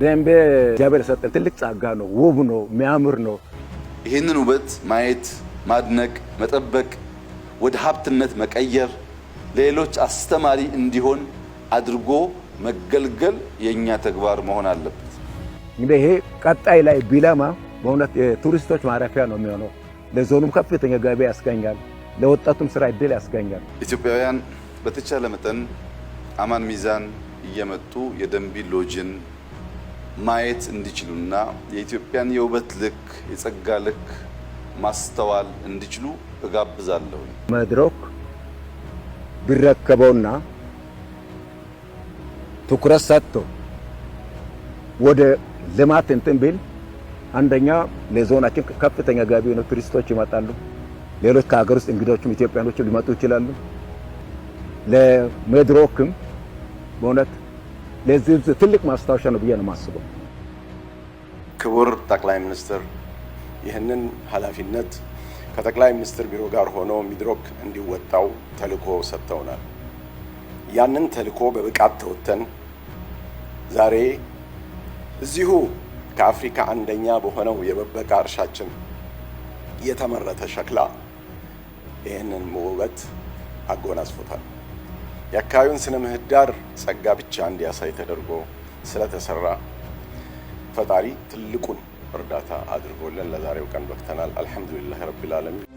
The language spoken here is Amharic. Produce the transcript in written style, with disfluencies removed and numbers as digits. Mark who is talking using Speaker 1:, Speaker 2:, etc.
Speaker 1: ደንቤ ጃበር ሰጠን ትልቅ ጻጋ ነው ውብ ነው የሚያምር ነው
Speaker 2: ይህንን ውበት ማየት ማድነቅ መጠበቅ ወደ ሀብትነት መቀየር ለሌሎች አስተማሪ እንዲሆን አድርጎ መገልገል የኛ ተግባር መሆን አለበት
Speaker 1: እንግዲህ ይሄ ቀጣይ ላይ ቢለማ በእውነት የቱሪስቶች ማረፊያ ነው የሚሆነው ለዞኑም ከፍተኛ ገቢ ያስገኛል ለወጣቱም ስራ እድል ያስገኛል
Speaker 2: ኢትዮጵያውያን በተቻለ መጠን አማን ሚዛን እየመጡ የደንቢ ሎጅን ማየት እንዲችሉና የኢትዮጵያን የውበት ልክ የጸጋ ልክ ማስተዋል እንዲችሉ እጋብዛለሁ
Speaker 1: መድረክ ቢረከበውና ትኩረት ሰጥቶ ወደ ልማት እንትን ቢል አንደኛ ለዞናችን ከፍተኛ ገቢ ነው ቱሪስቶች ይመጣሉ ሌሎች ከሀገር ውስጥ እንግዶችም ኢትዮጵያኖችም ሊመጡ ይችላሉ ለመድረክም በእውነት ለዚህ ትልቅ ማስታወሻ ነው ብዬ ነው የማስበው
Speaker 3: ክቡር ጠቅላይ ሚኒስትር ይህንን ኃላፊነት ከጠቅላይ ሚኒስትር ቢሮ ጋር ሆኖ ሚድሮክ እንዲወጣው ተልኮ ሰጥተውናል ያንን ተልኮ በብቃት ተወተን ዛሬ እዚሁ ከአፍሪካ አንደኛ በሆነው የበበቃ እርሻችን የተመረተ ሸክላ ይህንን ውበት አጎናጽፎታል የአካባቢውን ስነ ምህዳር ጸጋ ብቻ እንዲያሳይ ተደርጎ ስለተሰራ ፈጣሪ ትልቁን እርዳታ አድርጎልን ለዛሬው ቀን በክተናል አልহামዱሊላህ ረቢል ዓለሚን